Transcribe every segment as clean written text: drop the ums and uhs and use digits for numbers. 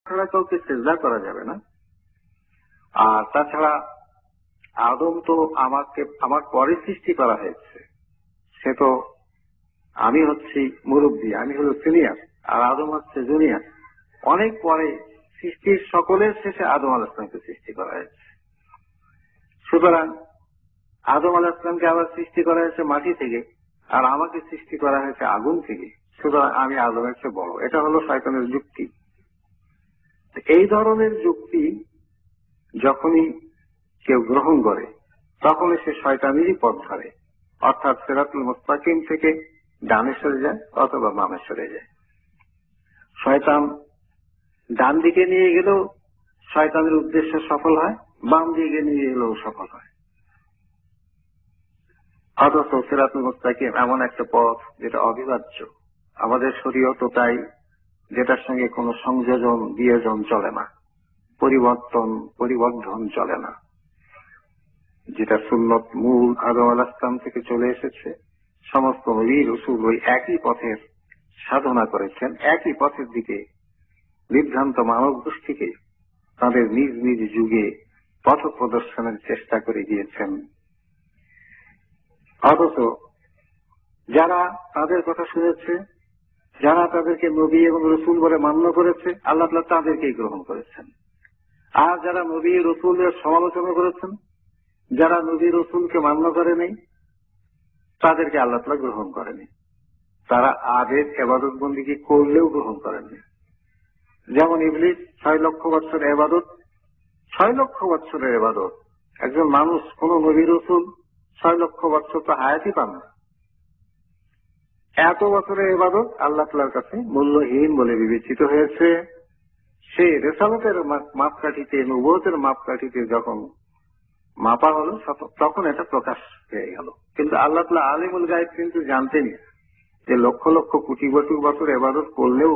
ছাড়া কাউকে সিজদা করা যাবে না। আর তাছাড়া আদম তো আমার পরে সৃষ্টি করা হয়েছে, সে তো, আমি হচ্ছি মুরব্বী, আমি হলো সিনিয়র, আর আদম হচ্ছে জুনিয়র। অনেক পরে সৃষ্টির সকলের শেষে আদম আলাইহিস সালামকে সৃষ্টি করা হয়েছে। সুতরাং আদম আলাইহিস সালামকে আবার সৃষ্টি করা হয়েছে মাটি থেকে, আর আমাকে সৃষ্টি করা হয়েছে আগুন থেকে। সুতরাং আমি আদমের চেয়ে বড়। এটা হলো শয়তানের যুক্তি। এই ধরনের যুক্তি যখনই কেউ গ্রহণ করে তখনই সে শয়তানেরই পথ ধরে, অর্থাৎ সিরাতুল মুস্তাকিম থেকে ডানে সরে যায় অথবা বামে সরে যায়। শয়তান ডান দিকে নিয়ে গেলেও শয়তানের উদ্দেশ্য সফল হয়, বাম দিকে নিয়ে গেলেও সফল হয়। অথচ সিরাতুল মুস্তাকিম এমন একটা পথ যেটা অবিভাজ্য। আমাদের শরীয়ত তাই, যেটার সঙ্গে কোনো সংযোজন বিয়োজন চলে না, পরিবর্ধন চলে না। যেটা সুন্নত মূল আদম আলাইহিস সালাম থেকে চলে এসেছে। সমস্ত নবী রাসূল ওই একই পথের সাধনা করেছেন, একই পথের দিকে বিভ্রান্ত মানব গোষ্ঠীকে তাদের নিজ নিজ যুগে পথ প্রদর্শনের চেষ্টা করে গিয়েছেন। অথচ যারা তাদের কথা শুনেছে, যারা তাদেরকে নবী এবং রসুল বলে মান্য করেছে, আল্লাহ তাআলা তাদেরকেই গ্রহণ করেছেন। আর যারা নবী রসুলের সমালোচনা করেছেন, যারা নবী রসুলকে মান্য করেনি, তাদেরকে আল্লাহ তাআলা গ্রহণ করেনি। তারা আবেদ ইবাদত বন্দেগী করলেও গ্রহণ করেননি। যেমন ইবলিস 6 লক্ষ বছরের ইবাদত, 6 লক্ষ বছরের ইবাদত, একজন মানুষ কোন নবী রসুল 6 লক্ষ বছর তো হায়াতই পান না। এত বছরের ইবাদত আল্লাহ তাআলার কাছে মূল্যহীন বলে বিবেচিত হয়েছে। সে রিসালাতের মাপকাঠিতে, নবুয়তের মাপকাঠিতে যখন মাপা হলো তখন এটা প্রকাশ পেয়ে গেল। কিন্তু আল্লাহ তাআলা আলিমুল গায়ব কিন্তু জানতেনই যে লক্ষ লক্ষ কোটি কোটি বছর ইবাদত করলেও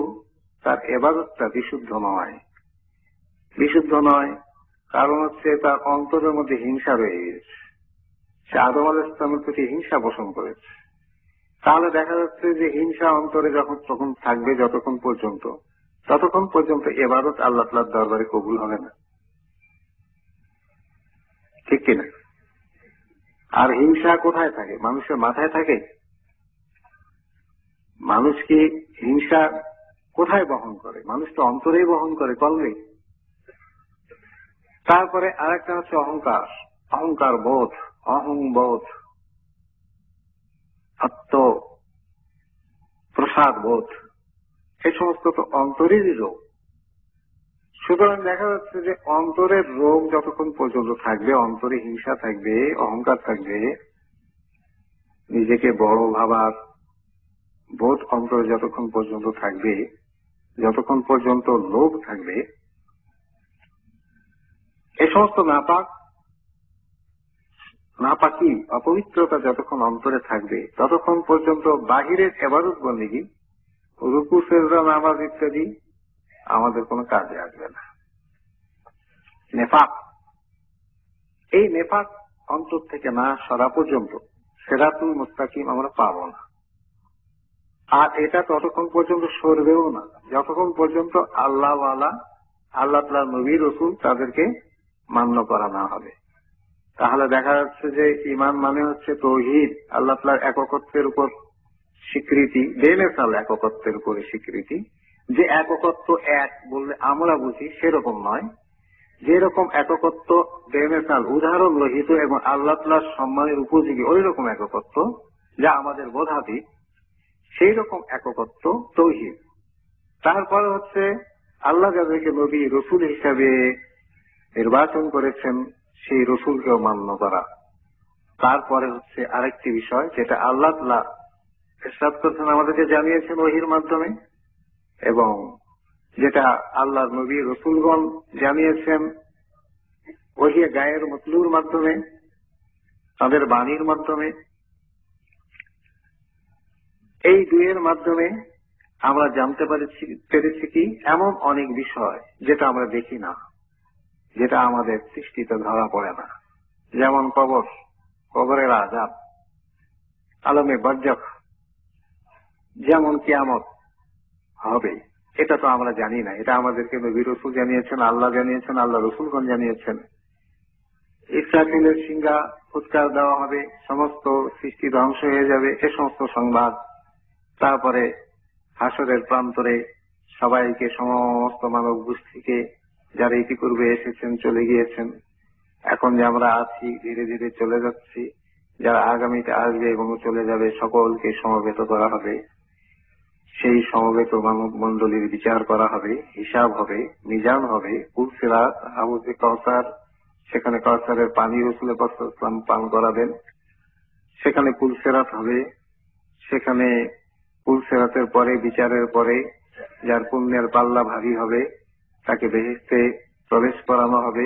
তার ইবাদতটা বিশুদ্ধ নয়। বিশুদ্ধ নয় কারণ হচ্ছে তার অন্তরের মধ্যে হিংসা রয়ে গেছে। সে আদম আলাইহিস সালামের প্রতি হিংসা পোষণ করেছে। তাহলে দেখা যাচ্ছে যে হিংসা অন্তরে তখন থাকবে যতক্ষণ পর্যন্ত ইবাদত আল্লাহ তাআলার দরবারে কবুল হবে না। ঠিক কিনা? আর হিংসা কোথায় থাকে? মানুষের মাথায় থাকে। মানুষ কি হিংসা কোথায় বহন করে? মানুষ তো অন্তরেই বহন করে, কলবে। তারপরে আরেকটা হচ্ছে অহংকার, অহংকার বোধ, অহংবোধ, আত্ম প্রসাদ বোধ, এই সমস্ত তো অন্তরেরই রোগ। সুতরাং দেখা যাচ্ছে যে অন্তরের রোগ যতক্ষণ পর্যন্ত থাকবে, অন্তরে হিংসা থাকবে, অহংকার থাকবে, নিজেকে বড় ভাবার বোধ অন্তরে যতক্ষণ পর্যন্ত থাকবে, যতক্ষণ পর্যন্ত লোভ থাকবে, এই সমস্ত নাপাকি অপবিত্রতা যতক্ষণ অন্তরে থাকবে ততক্ষণ পর্যন্ত বাহিরের ইবাদত বন্দেগী, রুকু সিজদা নামাজ ইত্যাদি আমাদের কোনো কাজে আসবে না। নেফাক, এই নেফাক অন্তর থেকে না সরা পর্যন্ত সিরাতুল মুস্তাকিম আমরা পাবো না। আর এটা ততক্ষণ পর্যন্ত সরবেও না যতক্ষণ পর্যন্ত আল্লাহ তাআলার নবী রাসূল তাদেরকে মান্য করা না হবে। তাহলে দেখা যাচ্ছে যে ঈমান মানে হচ্ছে তাওহীদ, আল্লাহ তাআলার একত্বের উপর স্বীকৃতি, বেমেসাল একত্বের উপর স্বীকৃতি। যে একত্ব এক বললে আমরা বুঝি সেরকম নয়, যেরকম একত্ব বেমেসাল উদাহরণ রহিত এবং আল্লাহ তাআলার সম্মানের উপযোগী ওই রকম একত্ব যা আমাদের বোধাতীত, সেই রকম একত্ব তাওহীদ। তারপরে হচ্ছে আল্লাহ যাদেরকে নবী রসুল হিসাবে নির্বাচন করেছেন সেই রসুলকেও মান্য করা। তারপরে হচ্ছে আরেকটি বিষয় যেটা আল্লাহ তাআলা ইরশাদ করেছেন, আমাদেরকে জানিয়েছেন ওহীর মাধ্যমে, এবং যেটা আল্লাহর নবী রসুলগণ জানিয়েছেন ওহী গায়ের মতলুর মাধ্যমে, তাদের বাণীর মাধ্যমে। এই দুইয়ের মাধ্যমে আমরা জানতে পেরেছি কি এমন অনেক বিষয় যেটা আমরা দেখি না, যেটা আমাদের দৃষ্টিতে ধরা পড়ে না। যেমন কবরের আযাব, আলমে বারজাখ, যেমন কিয়ামত হবে, এটা তো আমরা জানি না। এটা আমাদেরকে নবী রসুল জানিয়েছেন, আল্লাহ জানিয়েছেন, আল্লাহ রসুলগণ জানিয়েছেন। ইসরাফিলের সিংহা ফুৎকার দেওয়া হবে, সমস্ত সৃষ্টি ধ্বংস হয়ে যাবে, এ সমস্ত সংবাদ। তারপরে হাসরের প্রান্তরে সবাইকে, সমস্ত মানব গোষ্ঠীকে, যারা ইতিপূর্বে এসেছেন চলে গিয়েছেন, এখন যে আমরা আছি ধীরে ধীরে চলে যাচ্ছি, যারা আগামীতে আসবে এবং চলে যাবে, সকলকে সমবেত করা হবে। সেই সমবেত মানব মন্ডলীর বিচার করা হবে, হিসাব হবে, মিজান হবে, পুলসিরাত, হাউজে কাউসার, সেখানে কাউসারের পানি রসুলের ইসলাম পান করাবেন। সেখানে পুলসিরাত হবে, সেখানে পুলসিরাতের পরে, বিচারের পরে যার পুণ্যের পাল্লা ভারী হবে তাকে বেহেশতে প্রবেশ করানো হবে,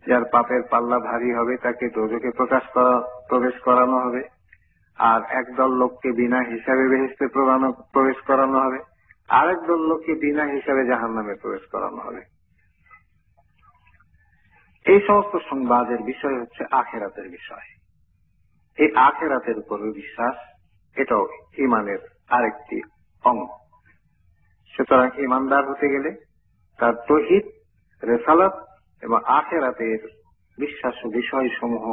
যার পাপের পাল্লা ভারী হবে তাকে দোজখে প্রবেশ করানো হবে। আর একদল লোককে বিনা হিসাবে বেহেশতে প্রবেশ করানো হবে, আরেক দল লোককে বিনা হিসাবে জাহান্নামে প্রবেশ করানো হবে। এই সমস্ত সংবাদের বিষয় হচ্ছে আখেরাতের বিষয়। এই আখেরাতের উপর বিশ্বাস, এটাও ইমানের আরেকটি অঙ্গ। সুতরাং ইমানদার হতে গেলে তার তাওহীদ, রিসালাত এবং আখেরাতের বিশ্বাস ও বিষয়সমূহ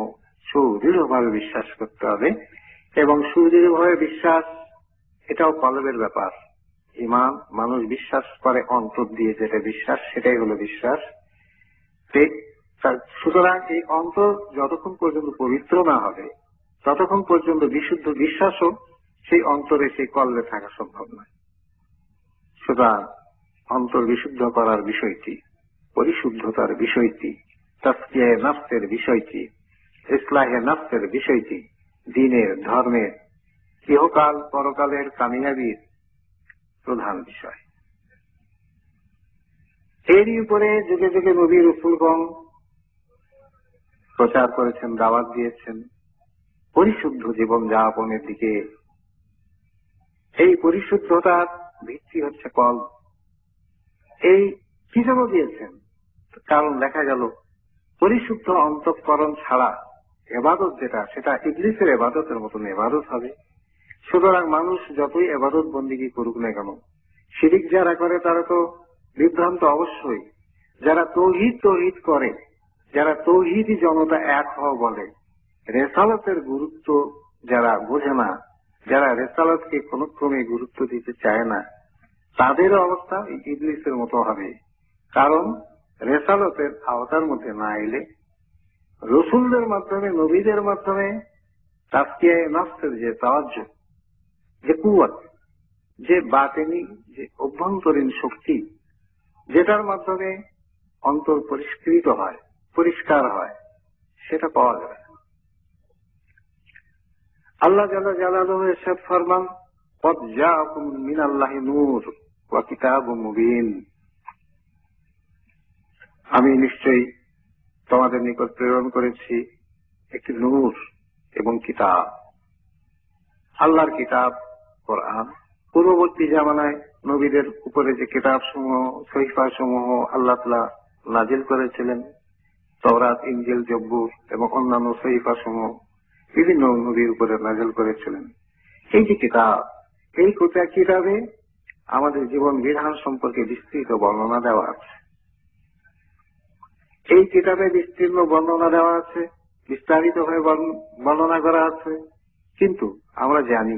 সুদৃঢ়ভাবে বিশ্বাস করতে হবে। এবং সুদৃঢ়ভাবে বিশ্বাস, এটাও কলবের ব্যাপার। ইমান মানুষ বিশ্বাস করে অন্তর দিয়ে, যেটা বিশ্বাস সেটাই হলো বিশ্বাস। সুতরাং এই অন্তর যতক্ষণ পর্যন্ত পবিত্র না হবে ততক্ষণ পর্যন্ত বিশুদ্ধ বিশ্বাসও সেই অন্তরে, সেই কলবে থাকা সম্ভব নয়। সুতরাং অন্তর বিশুদ্ধ করার বিষয়টি, পরিশুদ্ধতার বিষয়টি, তাসকিয়ে নফসের বিষয়টি, ইসলাহে নফসের বিষয়টি দ্বীনের, ধর্মের, ইহকাল পরকালের কামিয়াবির প্রধান বিষয়। এরই উপরে যুগে যুগে নবী রাসূলগণ প্রচার করেছেন, দাওয়াত দিয়েছেন পরিশুদ্ধ জীবন যাপনের দিকে। এই পরিশুদ্ধতার ভিত্তি হচ্ছে কলব। এই কি জন্য দিয়েছেন? কারণ দেখা গেল পরিশুদ্ধ অন্তঃকরণ ছাড়া ইবাদত যেটা, সেটা ইবলিসের ইবাদতের মতন ইবাদত হবে। সুতরাং মানুষ যতই ইবাদত বন্দেগী করুক না কেন, শিরিক যারা করে তারা তো বিভ্রান্ত অবশ্যই। যারা তৌহিদ করে, যারা তৌহিদি জনতা এক হওয়া বলে, রেসালাতের গুরুত্ব যারা বোঝে না, যারা রেসালাতকে কোনো ক্রমে গুরুত্ব দিতে চায় না, তাদের অবস্থা ইবলিসের মতো হবে। কারণ রেসালাতের আওতার মধ্যে না এলে, রসুলদের মাধ্যমে, নবীদের মাধ্যমে তাসকিয়ে নফসের যে তাওয়াজ্জুহ, যে কুওয়াত, যে বাতেনি, যে অভ্যন্তরীণ শক্তি, যেটার মাধ্যমে অন্তর পরিষ্কৃত হয়, পরিষ্কার হয়, সেটা পাওয়া যাবে না। আল্লাহ জাল্লা জালালুহু ইরশাদ ফরমান, ক্বাদ জাআকুম মিনাল্লাহি নূর ওয়া কিতাবুম মুবিন। আমি নিশ্চয়ই তোমাদের নিকট প্রেরণ করেছি একটি নূর এবং কিতাব, আল্লাহর কিতাব কোরআন। পূর্ববর্তী জামানায় নবীদের উপরে যে কিতাব সমূহ, সহিফা সমূহ আল্লাহ তাআলা নাজিল করেছিলেন, তাওরাত, ইনজিল, জব্বুর এবং অন্যান্য সহিফা সমূহ বিভিন্ন নবীর উপরে নাজিল করেছিলেন। এই যে কিতাব, এই কিতাবে আমাদের জীবন বিধান সম্পর্কে বিস্তৃত বর্ণনা দেওয়া আছে। এই কিতাবে বিস্তীর্ণ বর্ণনা দেওয়া আছে, বিস্তারিত হয়ে বর্ণনা করা আছে। কিন্তু আমরা জানি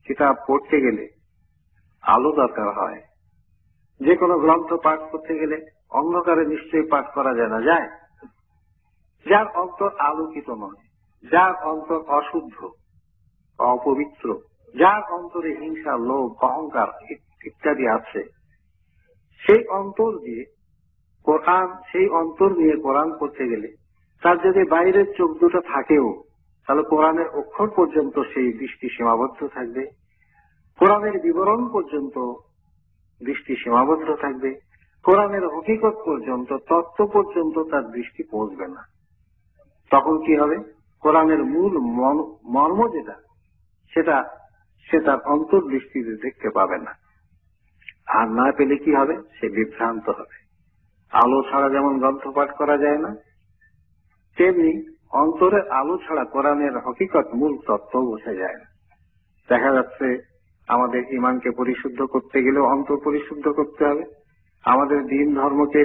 কিতাব পড়তে গেলে আলো দরকার হয়। যে কোনো গ্রন্থ পাঠ করতে গেলে অন্ধকারে নিশ্চয়ই পাঠ করা যায় না। যায় যার অন্তর আলোকিত নয়, যার অন্তর অশুদ্ধ, অপবিত্র, যার অন্তরে হিংসা, লোভ, অহংকার ইত্যাদি আছে, সেই অন্তর দিয়ে কোরআন পড়তে গেলে তার যদি বাইরের চোখ দুটো থাকেও, তাহলে কোরআনের অক্ষর পর্যন্ত সেই দৃষ্টি সীমাবদ্ধ থাকবে, কোরআনের বিবরণ পর্যন্ত দৃষ্টি সীমাবদ্ধ থাকবে, কোরআনের হকিকত পর্যন্ত, তত্ত্ব পর্যন্ত তার দৃষ্টি পৌঁছবে না। তখন কি হবে? কোরআনের মূল মর্ম যেটা, সে তার অন্তর্দৃষ্টিতে দেখতে পাবে না। আর না পেলে কি হবে? সে বিভ্রান্ত হবে। আলো ছাড়া যেমন গ্রন্থ পাঠ করা যায় না, তেমনি অন্তরের আলো ছাড়া কোরআনের হকিকত, মূল তত্ত্ব বোঝা যায় না। দেখা যাচ্ছে আমাদের ইমানকে পরিশুদ্ধ করতে গেলে অন্তর পরিশুদ্ধ করতে হবে, আমাদের দিন ধর্মকে